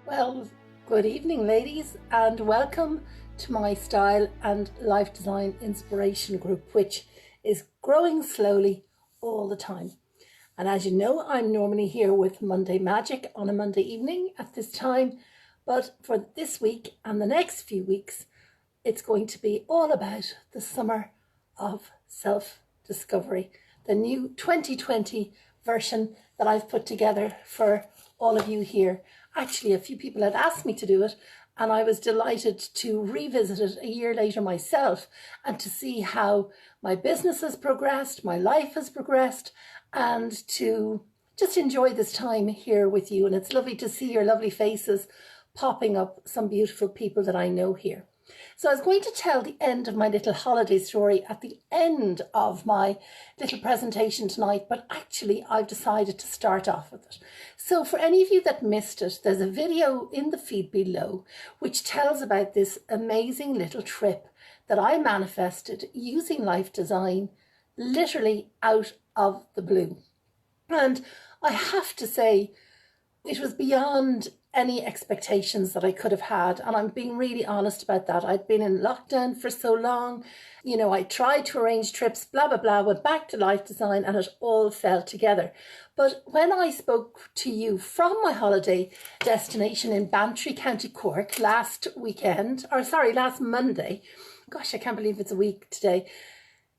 Well, good evening, ladies, and welcome to my style and life design inspiration group, which is growing slowly all the time. And as you know, I'm normally here with Monday Magic on a Monday evening at this time, but for this week and the next few weeks, it's going to be all about the summer of self-discovery, the new 2020 version that I've put together for all of you here. Actually, a few people had asked me to do it, and I was delighted to revisit it a year later myself and to see how my business has progressed, my life has progressed, and to just enjoy this time here with you. And it's lovely to see your lovely faces popping up, some beautiful people that I know here. So I was going to tell the end of my little holiday story at the end of my little presentation tonight, but actually I've decided to start off with it. So for any of you that missed it, there's a video in the feed below which tells about this amazing little trip that I manifested using life design literally out of the blue. And I have to say, it was beyond any expectations that I could have had. And I'm being really honest about that. I'd been in lockdown for so long. You know, I tried to arrange trips, blah, blah, blah, went back to life design and it all fell together. But when I spoke to you from my holiday destination in Bantry, County Cork last Monday, gosh, I can't believe it's a week today.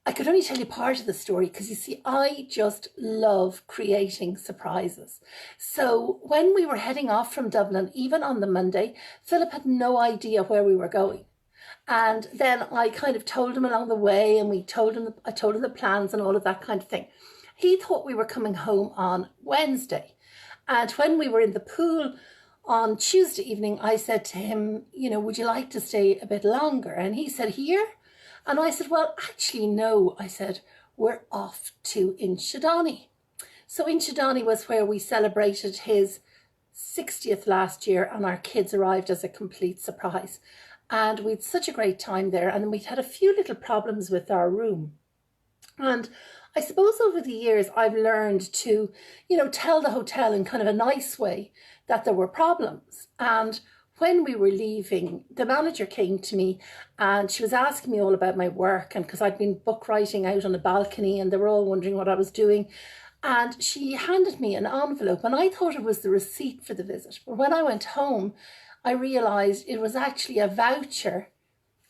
I could only tell you part of the story because you see, I just love creating surprises. So when we were heading off from Dublin, even on the Monday, Philip had no idea where we were going. And then I kind of told him along the way, and I told him the plans and all of that kind of thing. He thought we were coming home on Wednesday. And when we were in the pool on Tuesday evening, I said to him, you know, would you like to stay a bit longer? And he said, here? And I said, well, actually, no. I said, we're off to Inchydoney. So Inchydoney was where we celebrated his 60th last year, and our kids arrived as a complete surprise. And we'd such a great time there. And we'd had a few little problems with our room. And I suppose over the years, I've learned to, you know, tell the hotel in kind of a nice way that there were problems. And when we were leaving, the manager came to me and she was asking me all about my work, and because I'd been book writing out on a balcony and they were all wondering what I was doing. And she handed me an envelope and I thought it was the receipt for the visit. But when I went home, I realised it was actually a voucher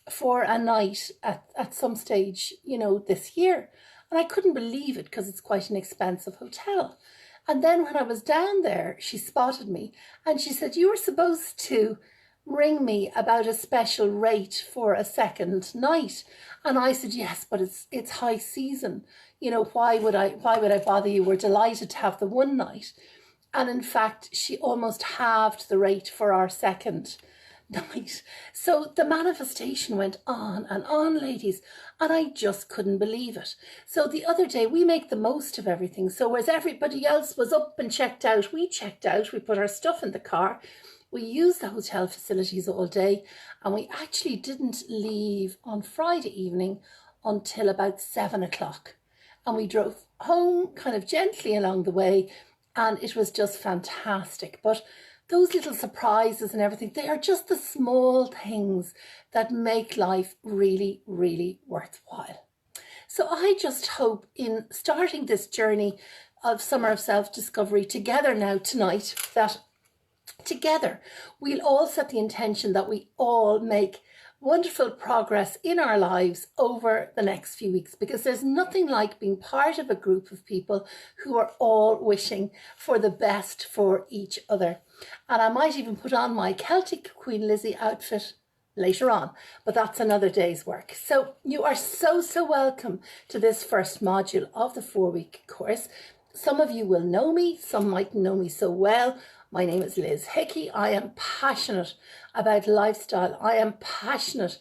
for a night at some stage, you know, this year. And I couldn't believe it because it's quite an expensive hotel. And then when I was down there, she spotted me and she said, you were supposed to ring me about a special rate for a second night. And I said, yes, but it's high season. You know, why would I bother you? We're delighted to have the one night. And in fact, she almost halved the rate for our second night. So the manifestation went on and on, ladies, and I just couldn't believe it. So the other day, we make the most of everything. So whereas everybody else was up and checked out, we checked out, we put our stuff in the car, we used the hotel facilities all day, and we actually didn't leave on Friday evening until about 7 o'clock. And we drove home kind of gently along the way, and it was just fantastic. But those little surprises and everything, they are just the small things that make life really, really worthwhile. So I just hope in starting this journey of summer of self-discovery together now tonight, that together we'll all set the intention that we all make wonderful progress in our lives over the next few weeks, because there's nothing like being part of a group of people who are all wishing for the best for each other. And I might even put on my Celtic Queen Lizzie outfit later on, but that's another day's work. So you are so welcome to this first module of the 4-week course. Some of you will know me, some might know me so well. My name is Liz Hickey. I am passionate about lifestyle. I am passionate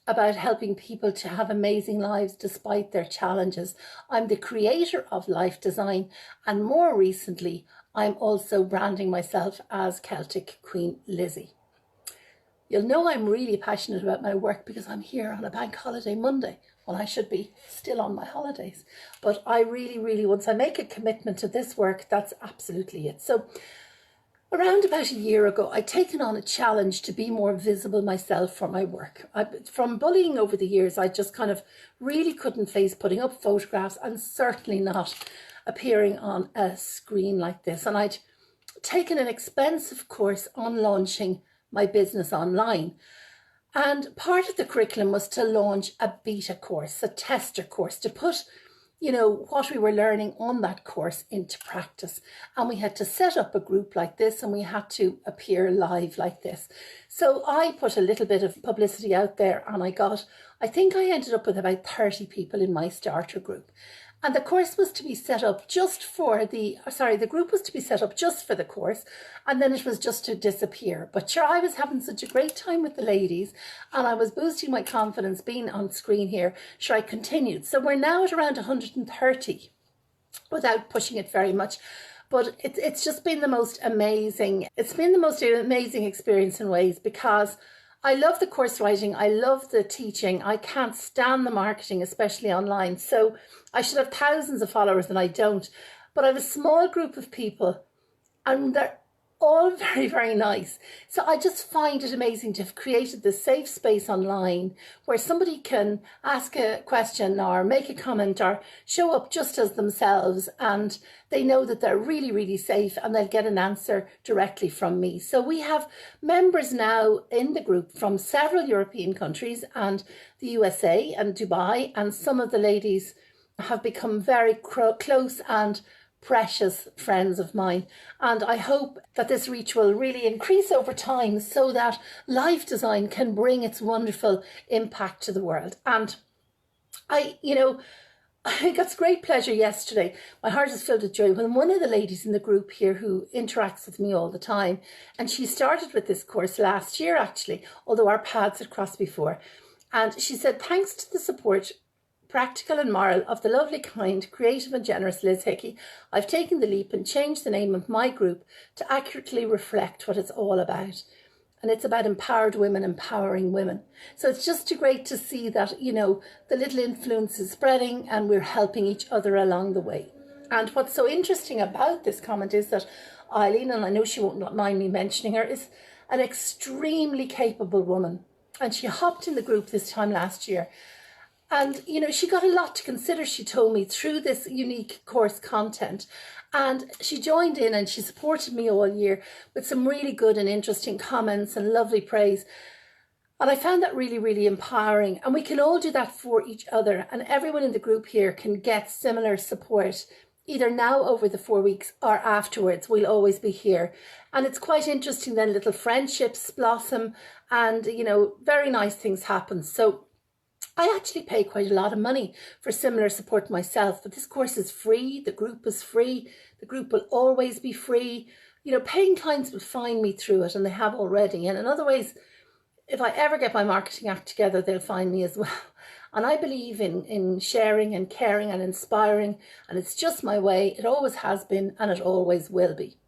about helping people to have amazing lives despite their challenges. I'm the creator of Life Design, and more recently, I'm also branding myself as Celtic Queen Lizzie. You'll know I'm really passionate about my work because I'm here on a bank holiday Monday when I should be still on my holidays. But I really, once I make a commitment to this work, that's absolutely it. So Around about a year ago, I'd taken on a challenge to be more visible myself for my work. From bullying over the years, I just kind of really couldn't face putting up photographs and certainly not appearing on a screen like this. And I'd taken an expensive course on launching my business online. And part of the curriculum was to launch a beta course, a tester course, to put what we were learning on that course into practice. And we had to set up a group like this, and we had to appear live like this. So I put a little bit of publicity out there, and I think I ended up with about 30 people in my starter group. And the course was to be set up the group was to be set up just for the course, and then it was just to disappear. But sure, I was having such a great time with the ladies, and I was boosting my confidence being on screen here. Sure, I continued. So we're now at around 130 without pushing it very much. But it's just been the most amazing. It's been the most amazing experience in ways, because I love the course writing. I love the teaching. I can't stand the marketing, especially online. So I should have thousands of followers and I don't. But I have a small group of people, and they're all very, very nice. So I just find it amazing to have created this safe space online where somebody can ask a question or make a comment or show up just as themselves, and they know that they're really, really safe and they'll get an answer directly from me. So we have members now in the group from several European countries and the USA and Dubai, and some of the ladies have become very close and precious friends of mine. And I hope that this reach will really increase over time so that Lifedesign can bring its wonderful impact to the world. And I got great pleasure yesterday. My heart is filled with joy when one of the ladies in the group here, who interacts with me all the time, and she started with this course last year actually, although our paths had crossed before, and she said, thanks to the support, practical and moral, of the lovely, kind, creative and generous Liz Hickey, I've taken the leap and changed the name of my group to accurately reflect what it's all about. And it's about empowered women, empowering women. So it's just great to see that, the little influence is spreading and we're helping each other along the way. And what's so interesting about this comment is that Eileen, and I know she won't mind me mentioning her, is an extremely capable woman. And she hopped in the group this time last year. And, she got a lot to consider, she told me, through this unique course content. And she joined in and she supported me all year with some really good and interesting comments and lovely praise. And I found that really, really empowering. And we can all do that for each other. And everyone in the group here can get similar support, either now over the 4 weeks or afterwards. We'll always be here. And it's quite interesting then, little friendships blossom and, very nice things happen. So I actually pay quite a lot of money for similar support myself, but this course is free, the group is free, the group will always be free. Paying clients will find me through it, and they have already. And in other ways, if I ever get my marketing act together, they'll find me as well. And I believe in sharing and caring and inspiring, and it's just my way. It always has been, and it always will be.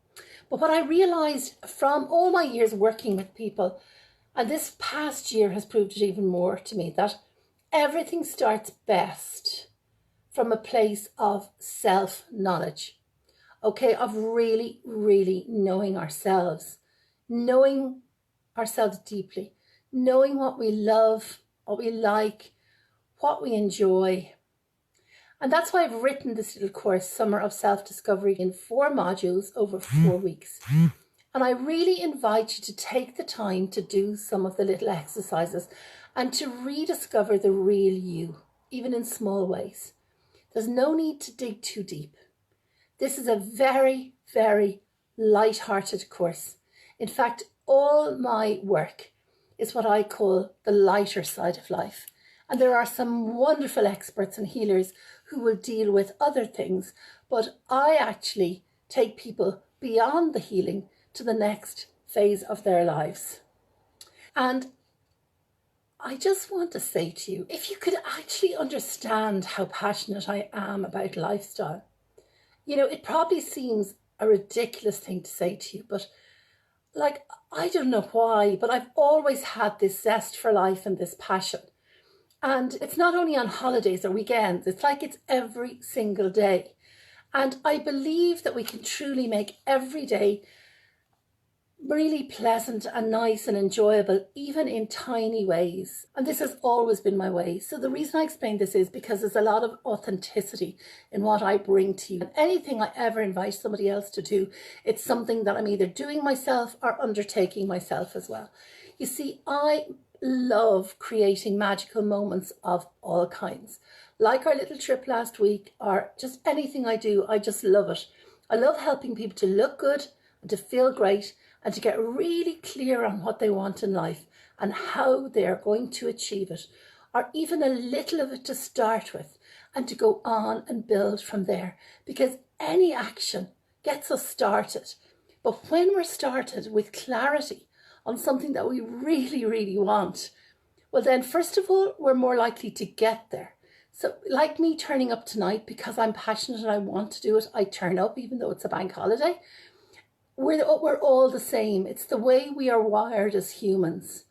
But what I realised from all my years working with people, and this past year has proved it even more to me, that everything starts best from a place of self-knowledge, of really, really knowing ourselves deeply, knowing what we love, what we like, what we enjoy. And that's why I've written this little course, Summer of Self-Discovery, in 4 modules over 4 weeks. And I really invite you to take the time to do some of the little exercises and to rediscover the real you, even in small ways. There's no need to dig too deep. This is a very, very light-hearted course. In fact, all my work is what I call the lighter side of life. And there are some wonderful experts and healers who will deal with other things, but I actually take people beyond the healing to the next phase of their lives. And I just want to say to you, if you could actually understand how passionate I am about lifestyle, it probably seems a ridiculous thing to say to you, but I don't know why, but I've always had this zest for life and this passion. And it's not only on holidays or weekends, it's like it's every single day. And I believe that we can truly make every day really pleasant and nice and enjoyable, even in tiny ways. And this has always been my way. So the reason I explain this is because there's a lot of authenticity in what I bring to you. And anything I ever invite somebody else to do, it's something that I'm either doing myself or undertaking myself as well. You see, I love creating magical moments of all kinds. Like our little trip last week, or just anything I do, I just love it. I love helping people to look good and to feel great and to get really clear on what they want in life and how they're going to achieve it, or even a little of it to start with, and to go on and build from there, because any action gets us started. But when we're started with clarity on something that we really, really want, well then, first of all, we're more likely to get there. So like me turning up tonight, because I'm passionate and I want to do it, I turn up even though it's a bank holiday. We're all the same. It's the way we are wired as humans.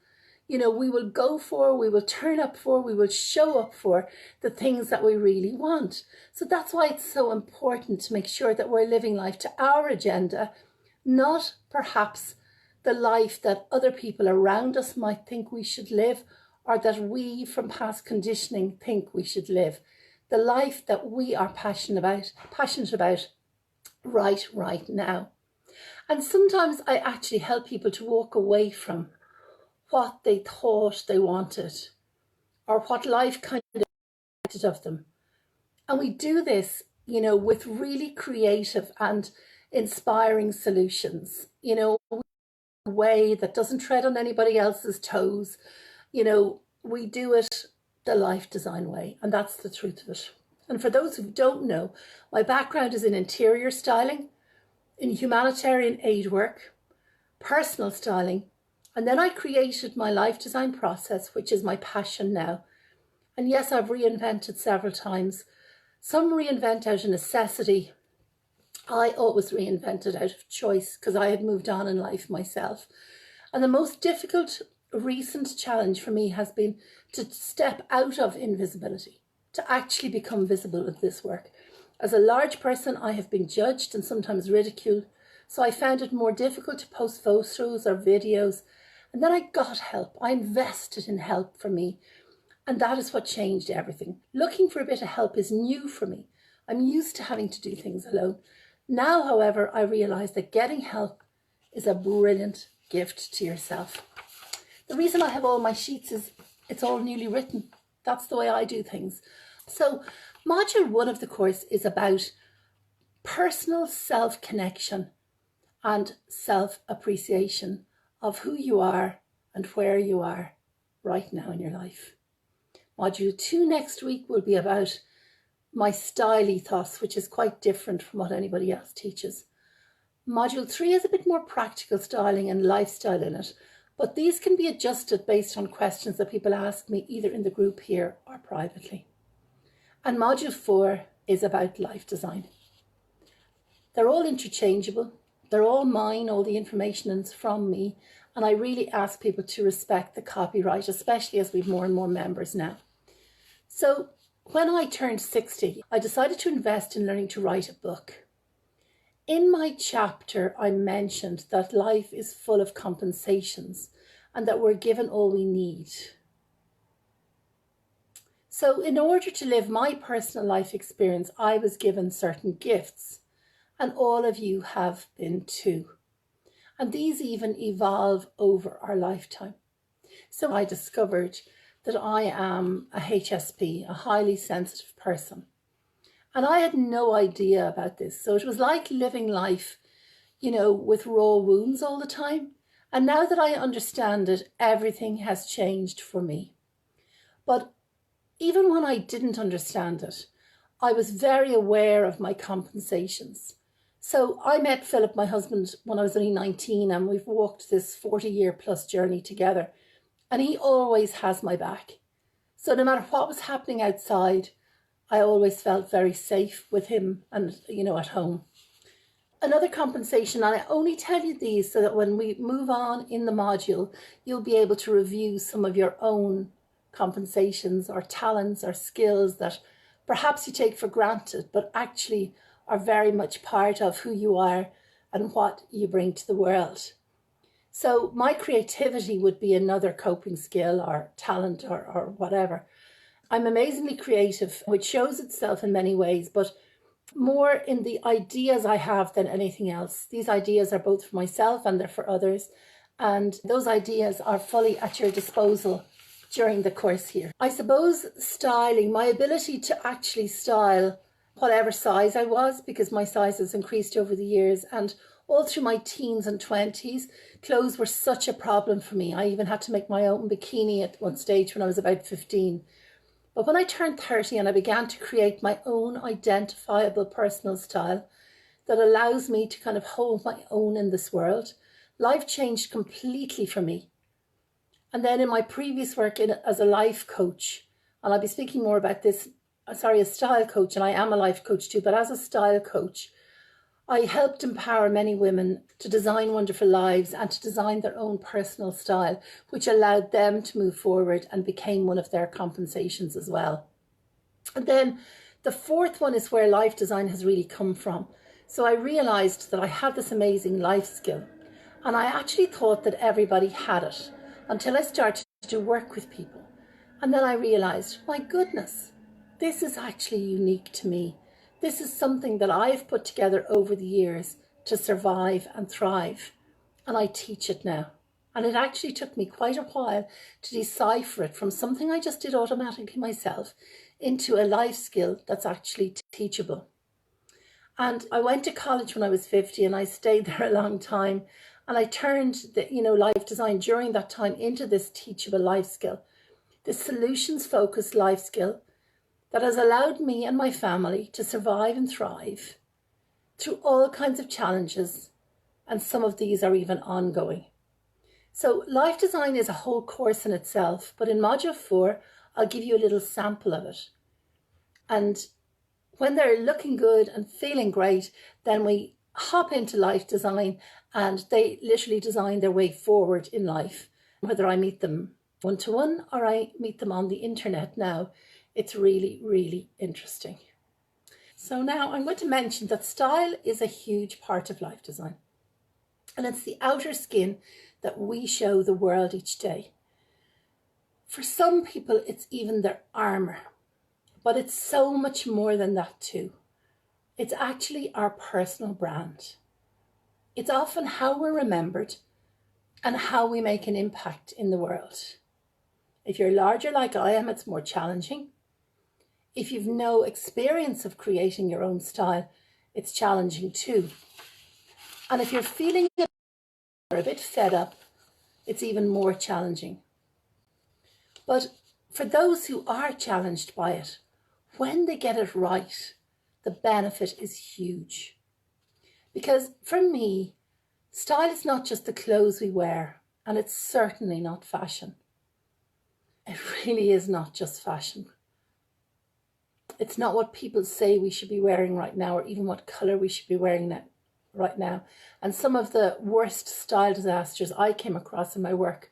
You know, we will go for, we will turn up for, we will show up for the things that we really want. So that's why it's so important to make sure that we're living life to our agenda, not perhaps the life that other people around us might think we should live, or that we from past conditioning think we should live. The life that we are passionate about right now. And sometimes I actually help people to walk away from what they thought they wanted, or what life kind of expected of them. And we do this, you know, with really creative and inspiring solutions, you know, a way that doesn't tread on anybody else's toes. You know, we do it the life design way, and that's the truth of it. And for those who don't know, my background is in interior styling, in humanitarian aid work, personal styling, and then I created my life design process, which is my passion now. And yes, I've reinvented several times. Some reinvent out of necessity. I always reinvented out of choice because I had moved on in life myself. And the most difficult recent challenge for me has been to step out of invisibility, to actually become visible with this work. As a large person, I have been judged and sometimes ridiculed, so I found it more difficult to post photos or videos. And then I got help. I invested in help for me. And that is what changed everything. Looking for a bit of help is new for me. I'm used to having to do things alone. Now, however, I realize that getting help is a brilliant gift to yourself. The reason I have all my sheets is it's all newly written. That's the way I do things. So module 1 of the course is about personal self-connection and self-appreciation of who you are and where you are right now in your life. Module 2 next week will be about my style ethos, which is quite different from what anybody else teaches. Module 3 is a bit more practical styling and lifestyle in it, but these can be adjusted based on questions that people ask me either in the group here or privately. And module 4 is about life design. They're all interchangeable. They're all mine. All the information is from me. And I really ask people to respect the copyright, especially as we've more and more members now. So when I turned 60, I decided to invest in learning to write a book. In my chapter, I mentioned that life is full of compensations and that we're given all we need. So in order to live my personal life experience, I was given certain gifts, and all of you have been too. And these even evolve over our lifetime. So I discovered that I am a HSP, a highly sensitive person. And I had no idea about this. So it was like living life, you know, with raw wounds all the time. And now that I understand it, everything has changed for me. But even when I didn't understand it, I was very aware of my compensations. So I met Philip, my husband, when I was only 19, and we've walked this 40-year plus journey together. And he always has my back. So no matter what was happening outside, I always felt very safe with him and, you know, at home. Another compensation, and I only tell you these so that when we move on in the module, you'll be able to review some of your own compensations or talents or skills that perhaps you take for granted, but actually are very much part of who you are and what you bring to the world. So my creativity would be another coping skill or talent or whatever. I'm amazingly creative, which shows itself in many ways, but more in the ideas I have than anything else. These ideas are both for myself and they're for others. And those ideas are fully at your disposal during the course here. I suppose styling, my ability to actually style whatever size I was, because my size has increased over the years, and all through my teens and 20s, clothes were such a problem for me. I even had to make my own bikini at one stage when I was about 15. But when I turned 30 and I began to create my own identifiable personal style that allows me to kind of hold my own in this world, life changed completely for me. And then in my previous work as a life coach, and I'll be speaking more about this, a style coach, and I am a life coach too, but as a style coach, I helped empower many women to design wonderful lives and to design their own personal style, which allowed them to move forward and became one of their compensations as well. And then the fourth one is where life design has really come from. So I realized that I had this amazing life skill, and I actually thought that everybody had it until I started to work with people. And then I realized, my goodness, this is actually unique to me. This is something that I've put together over the years to survive and thrive. And I teach it now. And it actually took me quite a while to decipher it from something I just did automatically myself into a life skill that's actually teachable. And I went to college when I was 50 and I stayed there a long time. And I turned the, life design during that time into this teachable life skill, this solutions-focused life skill that has allowed me and my family to survive and thrive through all kinds of challenges. And some of these are even ongoing. So life design is a whole course in itself, but in module 4, I'll give you a little sample of it. And when they're looking good and feeling great, then we hop into life design and they literally design their way forward in life. Whether I meet them one-to-one or I meet them on the internet now, it's really, really interesting. So now I'm going to mention that style is a huge part of life design. And it's the outer skin that we show the world each day. For some people, it's even their armor. But it's so much more than that too. It's actually our personal brand. It's often how we're remembered and how we make an impact in the world. If you're larger like I am, it's more challenging. If you've no experience of creating your own style, it's challenging too. And if you're feeling a bit fed up, it's even more challenging. But for those who are challenged by it, when they get it right, the benefit is huge. Because for me, style is not just the clothes we wear, and it's certainly not fashion. It really is not just fashion. It's not what people say we should be wearing right now, or even what colour we should be wearing right now. And some of the worst style disasters I came across in my work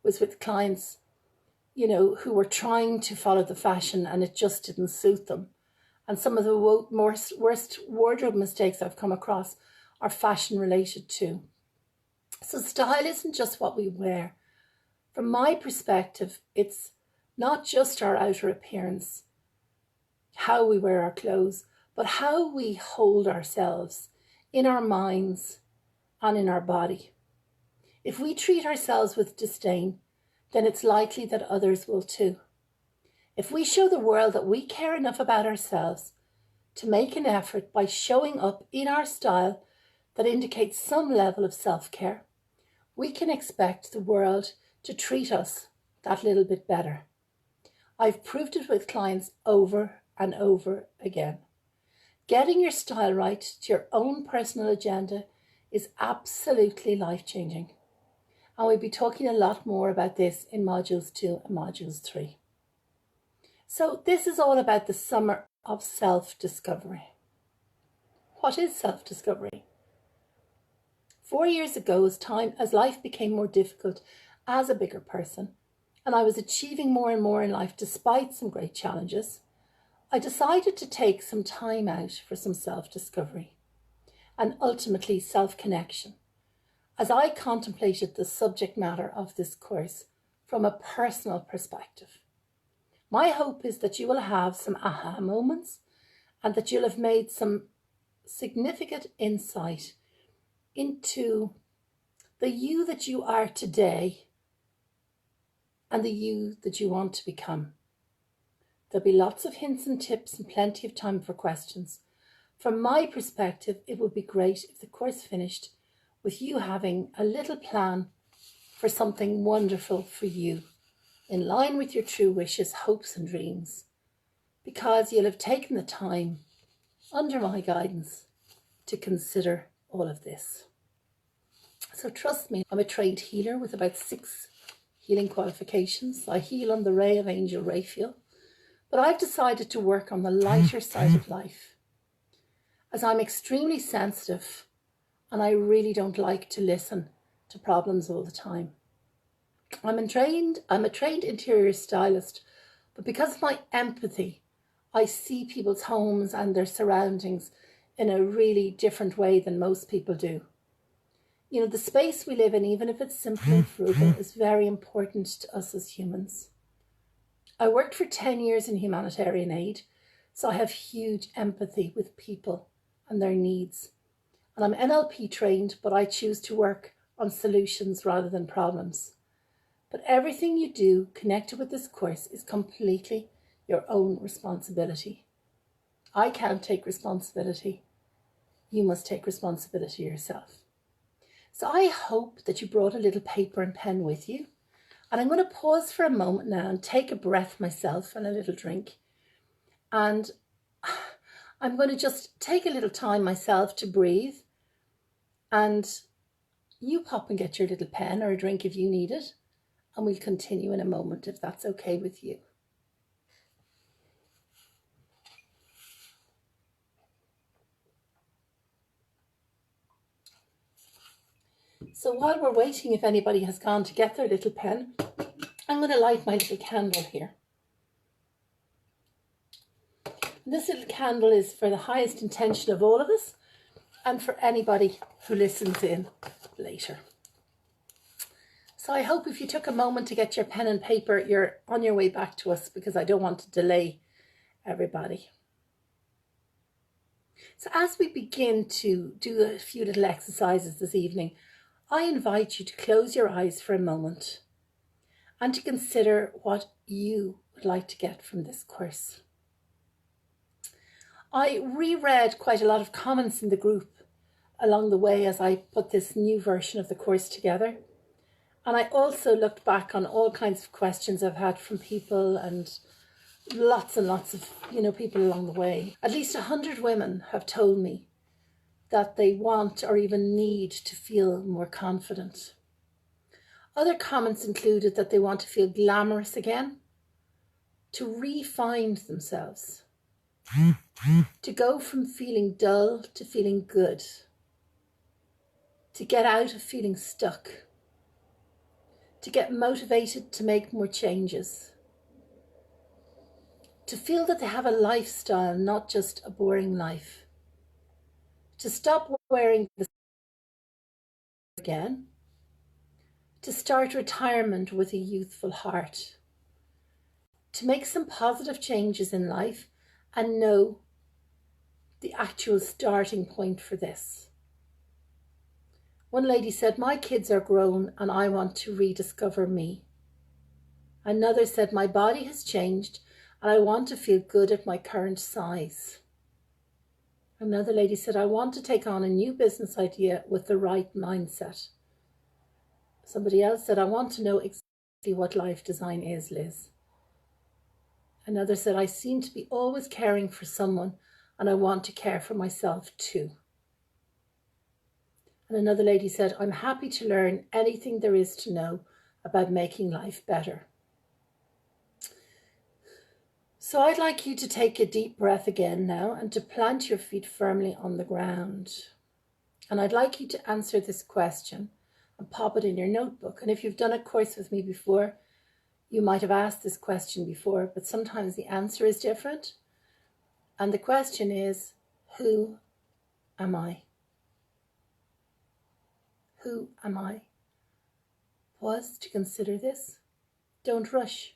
was with clients, who were trying to follow the fashion and it just didn't suit them. And some of the worst wardrobe mistakes I've come across are fashion related too. So style isn't just what we wear. From my perspective, it's not just our outer appearance, how we wear our clothes, but how we hold ourselves in our minds and in our body. If we treat ourselves with disdain, then it's likely that others will too. If we show the world that we care enough about ourselves to make an effort by showing up in our style that indicates some level of self-care, we can expect the world to treat us that little bit better. I've proved it with clients over and over again. Getting your style right to your own personal agenda is absolutely life-changing. And we'll be talking a lot more about this in modules 2 and modules 3. So this is all about the summer of self-discovery. What is self-discovery? 4 years ago, as life became more difficult as a bigger person, and I was achieving more and more in life despite some great challenges, I decided to take some time out for some self-discovery and ultimately self-connection. as I contemplated the subject matter of this course from a personal perspective. My hope is that you will have some aha moments and that you'll have made some significant insight into the you that you are today and the you that you want to become. There'll be lots of hints and tips and plenty of time for questions. From my perspective, it would be great if the course finished with you having a little plan for something wonderful for you, in line with your true wishes, hopes and dreams, because you'll have taken the time, under my guidance, to consider all of this. So trust me, I'm a trained healer with about 6 healing qualifications. I heal on the ray of Angel Raphael, but I've decided to work on the lighter side of life, as I'm extremely sensitive and I really don't like to listen to problems all the time. I'm a trained interior stylist, but because of my empathy, I see people's homes and their surroundings in a really different way than most people do. You know, the space we live in, even if it's simple and frugal, is very important to us as humans. I worked for 10 years in humanitarian aid, so I have huge empathy with people and their needs. And I'm NLP trained, but I choose to work on solutions rather than problems. But everything you do connected with this course is completely your own responsibility. I can't take responsibility. You must take responsibility yourself. So I hope that you brought a little paper and pen with you. And I'm going to pause for a moment now and take a breath myself and a little drink. And I'm going to just take a little time myself to breathe. And you pop and get your little pen or a drink if you need it. And we'll continue in a moment if that's okay with you. So while we're waiting, if anybody has gone to get their little pen, I'm going to light my little candle here. And this little candle is for the highest intention of all of us and for anybody who listens in later. So I hope if you took a moment to get your pen and paper, you're on your way back to us, because I don't want to delay everybody. So as we begin to do a few little exercises this evening, I invite you to close your eyes for a moment and to consider what you would like to get from this course. I reread quite a lot of comments in the group along the way as I put this new version of the course together. And I also looked back on all kinds of questions I've had from people, and lots of, people along the way. At least 100 women have told me that they want or even need to feel more confident. Other comments included that they want to feel glamorous again, to re-find themselves, to go from feeling dull to feeling good, to get out of feeling stuck, to get motivated to make more changes, to feel that they have a lifestyle, not just a boring life, to stop wearing the again, to start retirement with a youthful heart, to make some positive changes in life and know the actual starting point for this. One lady said, "My kids are grown and I want to rediscover me." Another said, "My body has changed and I want to feel good at my current size." Another lady said, "I want to take on a new business idea with the right mindset." Somebody else said, "I want to know exactly what life design is, Liz." Another said, "I seem to be always caring for someone and I want to care for myself too." And another lady said, "I'm happy to learn anything there is to know about making life better." So I'd like you to take a deep breath again now and to plant your feet firmly on the ground. And I'd like you to answer this question and pop it in your notebook. And if you've done a course with me before, you might have asked this question before, but sometimes the answer is different. And the question is, who am I? Who am I? Pause to consider this. Don't rush.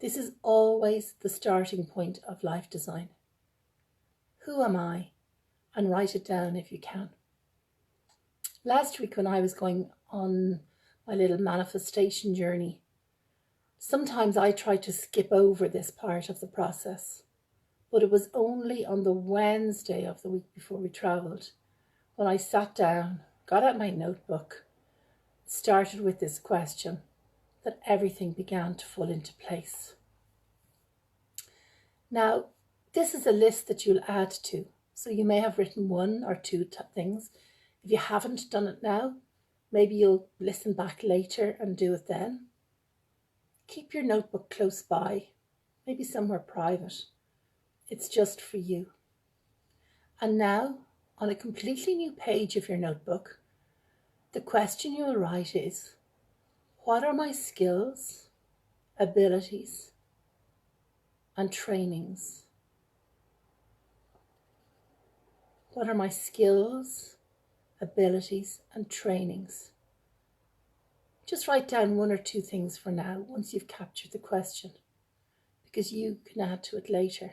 This is always the starting point of life design. Who am I? And write it down if you can. Last week when I was going on my little manifestation journey, sometimes I tried to skip over this part of the process, but it was only on the Wednesday of the week before we travelled when I sat down, got out my notebook, started with this question, that everything began to fall into place. Now, this is a list that you'll add to, so you may have written one or two things. If you haven't done it now, maybe you'll listen back later and do it then. Keep your notebook close by, maybe somewhere private. It's just for you. And now, on a completely new page of your notebook, the question you will write is, what are my skills, abilities, and trainings? What are my skills, abilities, and trainings? Just write down one or two things for now once you've captured the question, because you can add to it later.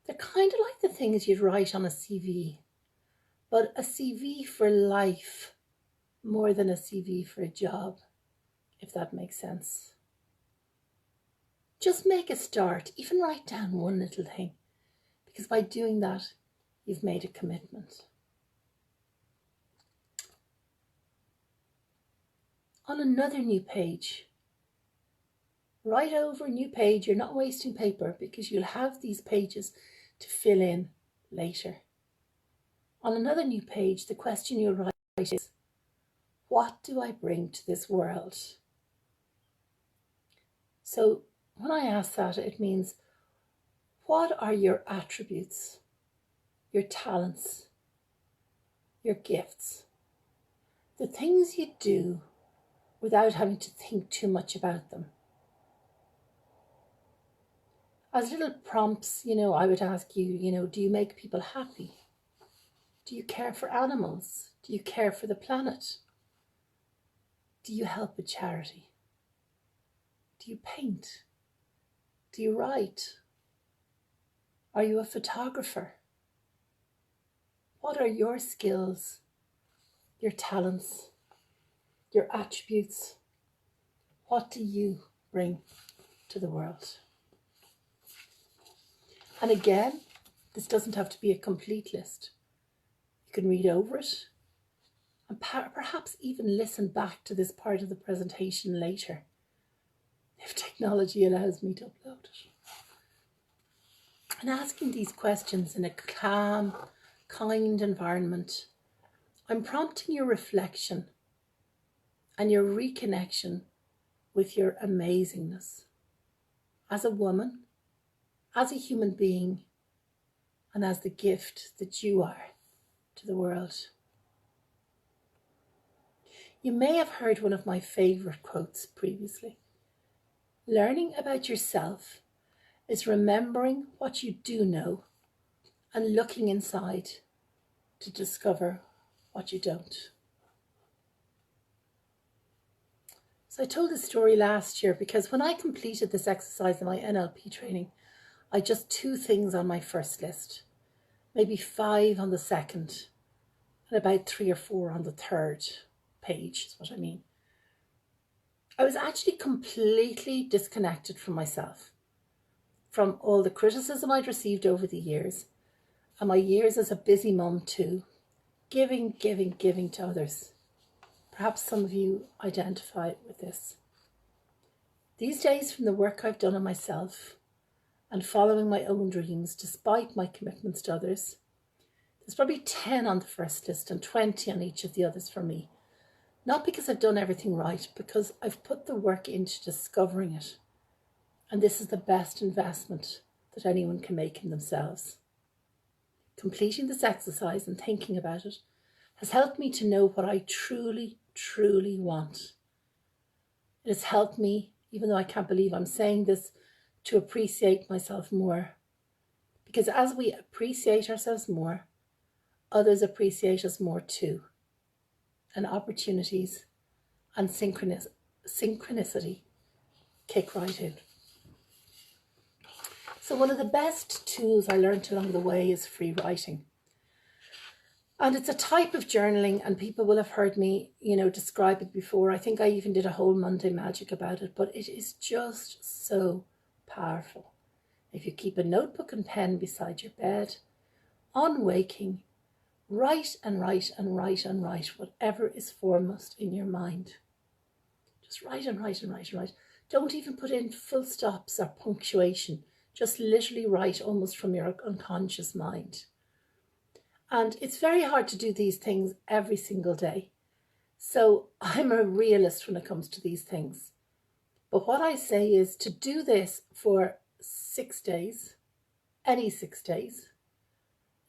They're kind of like the things you'd write on a CV, but a CV for life more than a CV for a job, if that makes sense. Just make a start, even write down one little thing, because by doing that, you've made a commitment. On another new page, write over a new page. You're not wasting paper because you'll have these pages to fill in later. On another new page, the question you'll write is, what do I bring to this world? So when I ask that, it means, what are your attributes, your talents, your gifts, the things you do without having to think too much about them? As little prompts, I would ask you, do you make people happy? Do you care for animals? Do you care for the planet? Do you help with charity? Do you paint? Do you write? Are you a photographer? What are your skills, your talents, your attributes? What do you bring to the world? And again, this doesn't have to be a complete list. You can read over it and perhaps even listen back to this part of the presentation later, if technology allows me to upload it. And asking these questions in a calm, kind environment, I'm prompting your reflection and your reconnection with your amazingness as a woman, as a human being, and as the gift that you are to the world. You may have heard one of my favourite quotes previously. Learning about yourself is remembering what you do know and looking inside to discover what you don't. So I told this story last year because when I completed this exercise in my NLP training, I had just 2 things on my first list, maybe 5 on the second, and about 3 or 4 on the third page, is what I mean. I was actually completely disconnected from myself, from all the criticism I'd received over the years, and my years as a busy mum too, giving to others. Perhaps some of you identify with this. These days, from the work I've done on myself and following my own dreams despite my commitments to others, there's probably 10 on the first list and 20 on each of the others for me. Not because I've done everything right, because I've put the work into discovering it. And this is the best investment that anyone can make in themselves. Completing this exercise and thinking about it has helped me to know what I truly want. It has helped me, even though I can't believe I'm saying this, to appreciate myself more. Because as we appreciate ourselves more, others appreciate us more too. and opportunities and synchronicity kick right in. So one of the best tools I learned along the way is free writing. And it's a type of journaling, and people will have heard me, describe it before. I think I even did a whole Monday Magic about it, but it is just so powerful. If you keep a notebook and pen beside your bed, on waking, write and write and write and write whatever is foremost in your mind. Just write and write and write and write. Don't even put in full stops or punctuation. Just literally write almost from your unconscious mind. And it's very hard to do these things every single day. So I'm a realist when it comes to these things. But what I say is to do this for 6 days, any 6 days.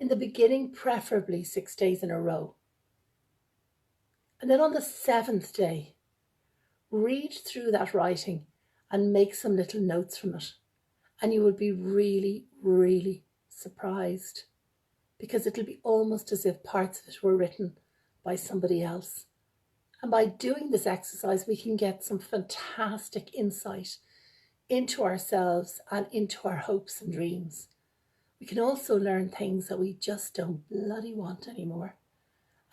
In the beginning, preferably 6 days in a row. And then on the 7th day, read through that writing and make some little notes from it. And you will be really, really surprised, because it'll be almost as if parts of it were written by somebody else. And by doing this exercise, we can get some fantastic insight into ourselves and into our hopes and dreams. We can also learn things that we just don't bloody want anymore.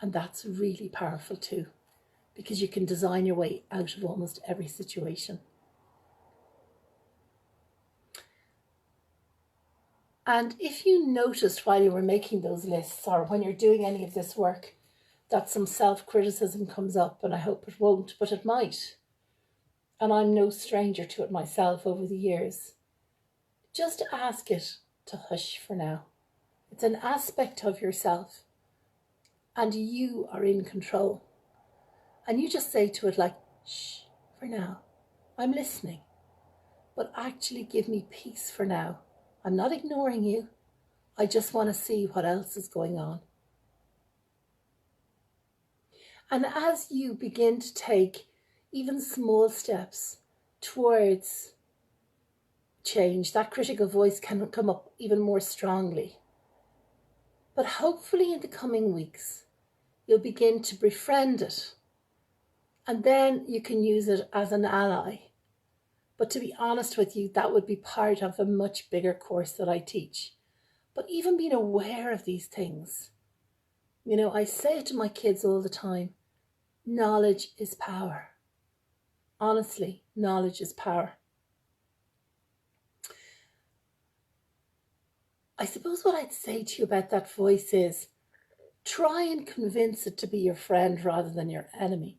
And that's really powerful too, because you can design your way out of almost every situation. And if you noticed while you were making those lists, or when you're doing any of this work, that some self-criticism comes up, and I hope it won't, but it might. And I'm no stranger to it myself over the years. Just ask it to hush for now. It's an aspect of yourself, and you are in control. And you just say to it like, shh, for now. I'm listening, but actually give me peace for now. I'm not ignoring you. I just want to see what else is going on. And as you begin to take even small steps towards change, that critical voice can come up even more strongly. But hopefully in the coming weeks, you'll begin to befriend it. And then you can use it as an ally. But to be honest with you, that would be part of a much bigger course that I teach. But even being aware of these things, I say it to my kids all the time, knowledge is power. Honestly, knowledge is power. I suppose what I'd say to you about that voice is, try and convince it to be your friend rather than your enemy.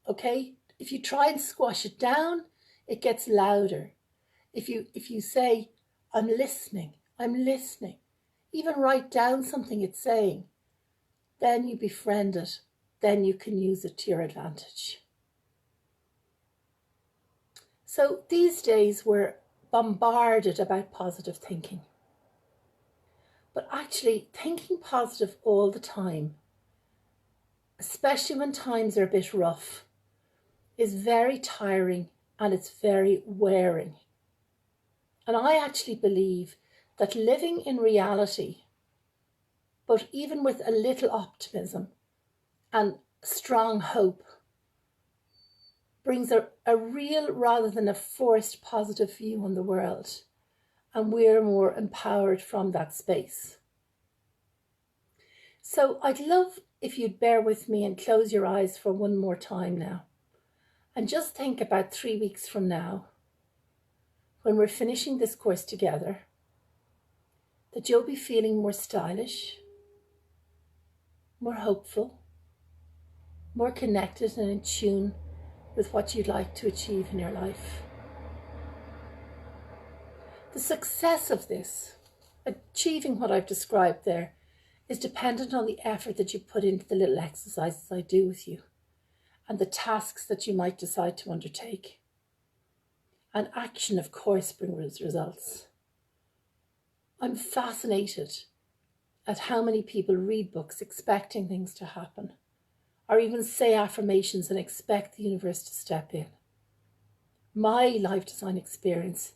Okay? If you try and squash it down, it gets louder. If you say, I'm listening, even write down something it's saying, then you befriend it, then you can use it to your advantage. So these days we're bombarded about positive thinking. But actually thinking positive all the time, especially when times are a bit rough, is very tiring and it's very wearing. And I actually believe that living in reality, but even with a little optimism and strong hope, brings a real rather than a forced positive view on the world. And we're more empowered from that space. So I'd love if you'd bear with me and close your eyes for one more time now. And just think about 3 weeks from now, when we're finishing this course together, that you'll be feeling more stylish, more hopeful, more connected and in tune with what you'd like to achieve in your life. The success of this, achieving what I've described there, is dependent on the effort that you put into the little exercises I do with you and the tasks that you might decide to undertake. And action, of course, brings results. I'm fascinated at how many people read books expecting things to happen, or even say affirmations and expect the universe to step in. My life design experience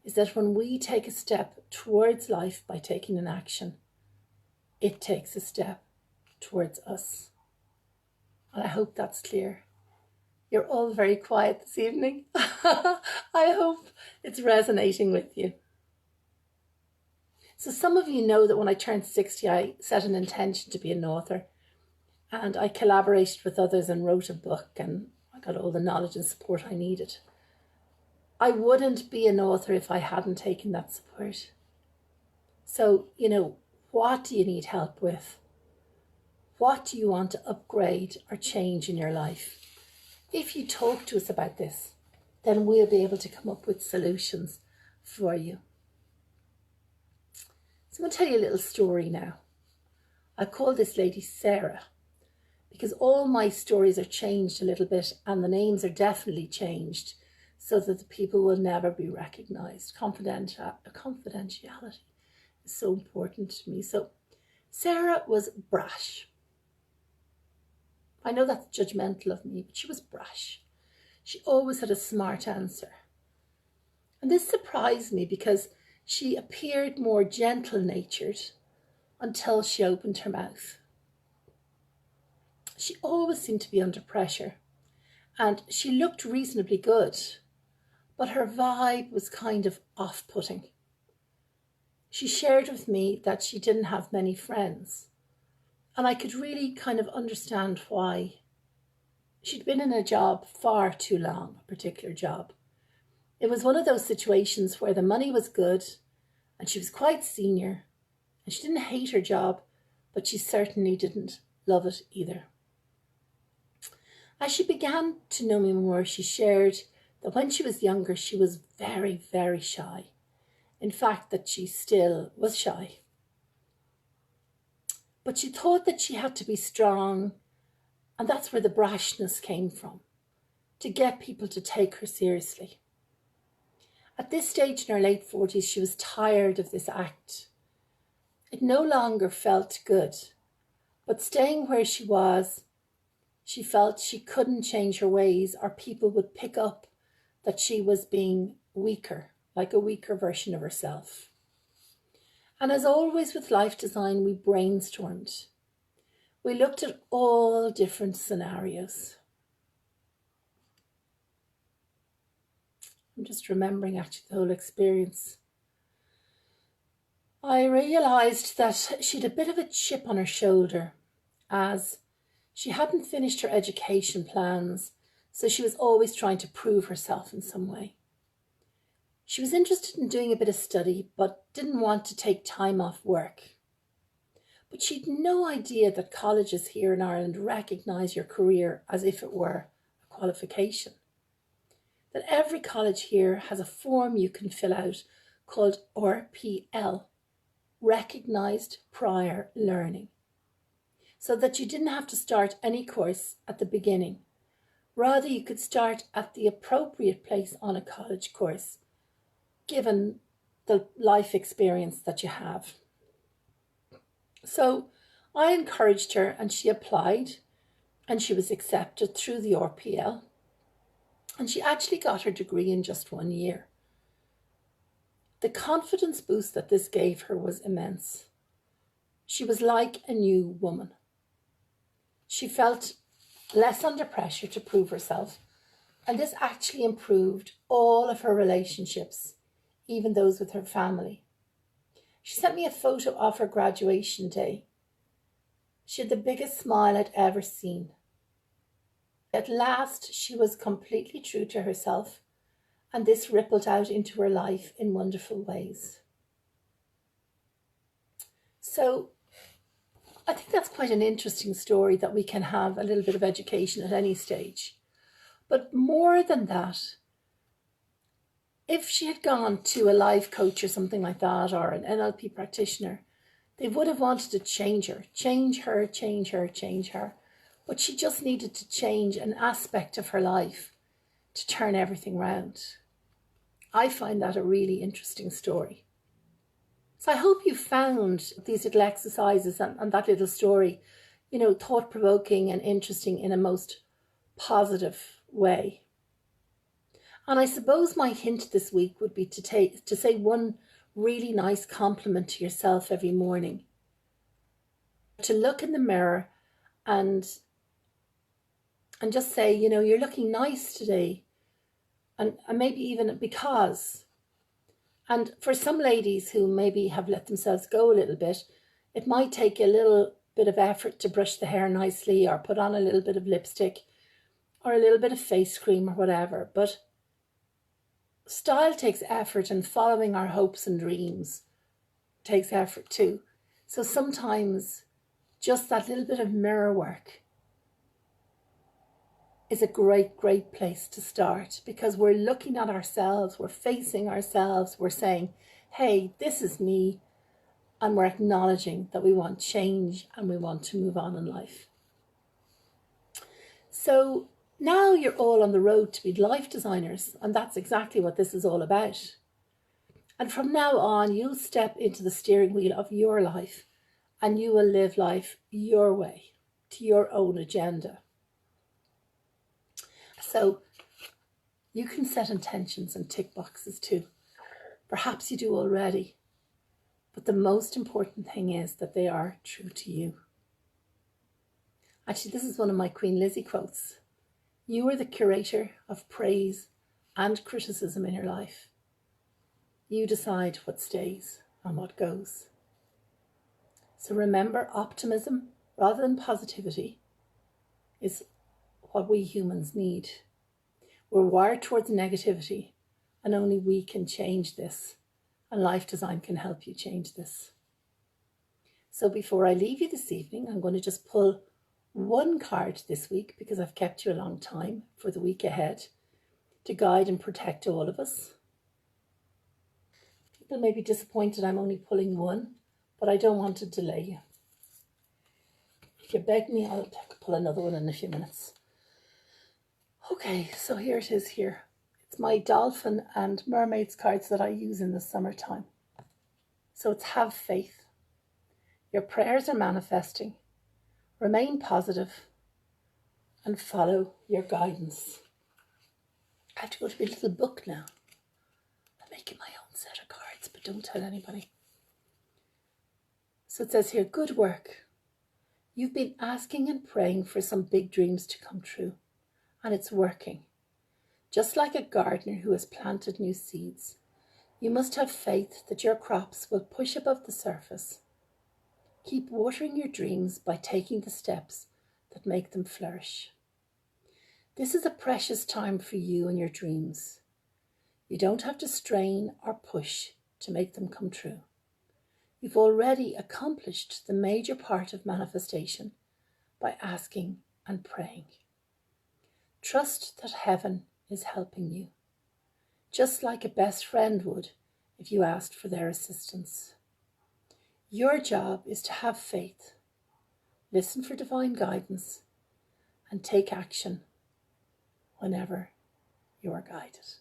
is that when we take a step towards life by taking an action, it takes a step towards us. And I hope that's clear. You're all very quiet this evening. I hope it's resonating with you. So some of you know that when I turned 60, I set an intention to be an author. And I collaborated with others and wrote a book, and I got all the knowledge and support I needed. I wouldn't be an author if I hadn't taken that support. So, what do you need help with? What do you want to upgrade or change in your life? If you talk to us about this, then we'll be able to come up with solutions for you. So I'm going to tell you a little story now. I call this lady Sarah because all my stories are changed a little bit and the names are definitely changed so that the people will never be recognised. Confidentiality is so important to me. So Sarah was brash. I know that's judgmental of me, but she was brash. She always had a smart answer. And this surprised me because she appeared more gentle-natured until she opened her mouth. She always seemed to be under pressure, and she looked reasonably good, but her vibe was kind of off-putting. She shared with me that she didn't have many friends, and I could really kind of understand why. She'd been in a job far too long, a particular job. It was one of those situations where the money was good and she was quite senior and she didn't hate her job, but she certainly didn't love it either. As she began to know me more, she shared that when she was younger, she was very, very shy. In fact, that she still was shy. But she thought that she had to be strong, and that's where the brashness came from, to get people to take her seriously. At this stage in her late 40s, she was tired of this act. It no longer felt good, but staying where she was, she felt she couldn't change her ways or people would pick up that she was being weaker, like a weaker version of herself. And as always with life design, we brainstormed. We looked at all different scenarios. I'm just remembering actually the whole experience. I realised that she'd a bit of a chip on her shoulder as she hadn't finished her education plans, so she was always trying to prove herself in some way. She was interested in doing a bit of study, but didn't want to take time off work. But she'd no idea that colleges here in Ireland recognise your career as if it were a qualification. That every college here has a form you can fill out called RPL, Recognised Prior Learning, so that you didn't have to start any course at the beginning. Rather, you could start at the appropriate place on a college course, given the life experience that you have. So I encouraged her and she applied and she was accepted through the RPL and she actually got her degree in just 1 year. The confidence boost that this gave her was immense. She was like a new woman. She felt less under pressure to prove herself, and this actually improved all of her relationships, even those with her family. She sent me a photo of her graduation day. She had the biggest smile I'd ever seen. At last, she was completely true to herself, and this rippled out into her life in wonderful ways. So I think that's quite an interesting story, that we can have a little bit of education at any stage. But more than that, if she had gone to a life coach or something like that, or an NLP practitioner, they would have wanted to change her. But she just needed to change an aspect of her life to turn everything round. I find that a really interesting story. So I hope you found these little exercises and that little story, thought-provoking and interesting in a most positive way. And I suppose my hint this week would be to say one really nice compliment to yourself every morning. To look in the mirror and and just say, you know, you're looking nice today. And maybe even because. And for some ladies who maybe have let themselves go a little bit, it might take a little bit of effort to brush the hair nicely or put on a little bit of lipstick or a little bit of face cream or whatever. But style takes effort, and following our hopes and dreams takes effort too. So sometimes just that little bit of mirror work is a great, great place to start, because we're looking at ourselves, we're facing ourselves, we're saying, hey, this is me, and we're acknowledging that we want change and we want to move on in life. So now you're all on the road to be life designers, and that's exactly what this is all about. And from now on, you'll step into the steering wheel of your life, and you will live life your way, to your own agenda. So you can set intentions and tick boxes too. Perhaps you do already, but the most important thing is that they are true to you. Actually, this is one of my Queen Lizzie quotes. You are the curator of praise and criticism in your life. You decide what stays and what goes. So remember, optimism rather than positivity is what we humans need. We're wired towards negativity, and only we can change this, and life design can help you change this. So before I leave you this evening, I'm going to just pull one card this week, because I've kept you a long time, for the week ahead, to guide and protect all of us. People may be disappointed I'm only pulling one, but I don't want to delay you. If you beg me, I'll pull another one in a few minutes. Okay, so here it is here. It's my dolphin and mermaids cards that I use in the summertime. So it's have faith. Your prayers are manifesting. Remain positive and follow your guidance. I have to go to my little book now. I'm making my own set of cards, but don't tell anybody. So it says here, good work. You've been asking and praying for some big dreams to come true, and it's working. Just like a gardener who has planted new seeds, you must have faith that your crops will push above the surface. Keep watering your dreams by taking the steps that make them flourish. This is a precious time for you and your dreams. You don't have to strain or push to make them come true. You've already accomplished the major part of manifestation by asking and praying. Trust that heaven is helping you, just like a best friend would if you asked for their assistance. Your job is to have faith, listen for divine guidance, and take action whenever you are guided.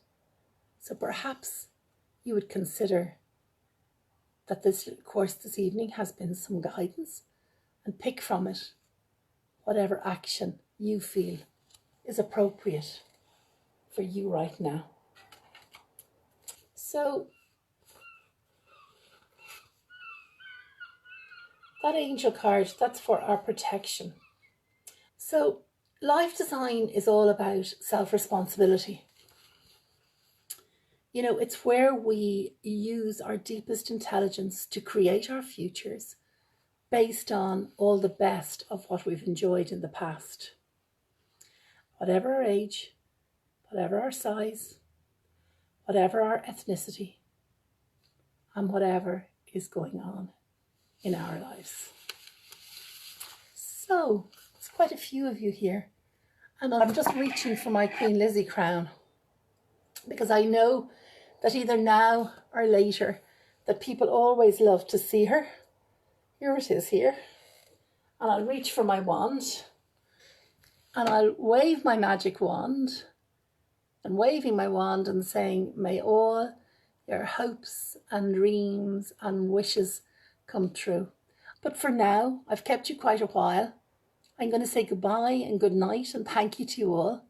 So perhaps you would consider that this course this evening has been some guidance, and pick from it whatever action you feel is appropriate for you right now. So that angel card, that's for our protection. So life design is all about self-responsibility. You know, it's where we use our deepest intelligence to create our futures based on all the best of what we've enjoyed in the past. Whatever our age, whatever our size, whatever our ethnicity, and whatever is going on in our lives. So, there's quite a few of you here, and I'm just reaching for my Queen Lizzie crown, because I know that either now or later that people always love to see her. Here it is here. And I'll reach for my wand, and I'll wave my magic wand, and waving my wand and saying, may all your hopes and dreams and wishes come true. But for now, I've kept you quite a while. I'm going to say goodbye and good night and thank you to you all.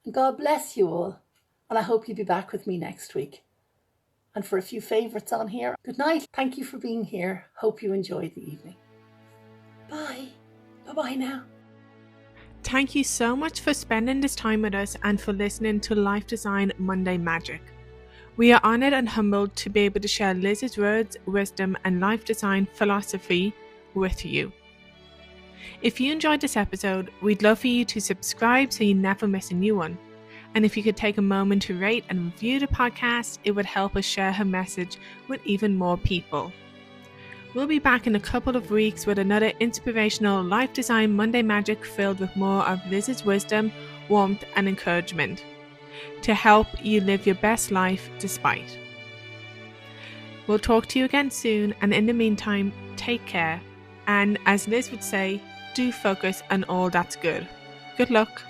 And God bless you all. And I hope you'll be back with me next week. And for a few favourites on here, good night. Thank you for being here. Hope you enjoyed the evening. Bye. Bye-bye now. Thank you so much for spending this time with us and for listening to Lifedesign Monday Magic. We are honoured and humbled to be able to share Liz's words, wisdom and life design philosophy with you. If you enjoyed this episode, we'd love for you to subscribe so you never miss a new one. And if you could take a moment to rate and review the podcast, it would help us share her message with even more people. We'll be back in a couple of weeks with another inspirational Life Design Monday Magic filled with more of Liz's wisdom, warmth and encouragement to help you live your best life despite. We'll talk to you again soon, and in the meantime, take care. And as Liz would say, do focus on all that's good. Good luck.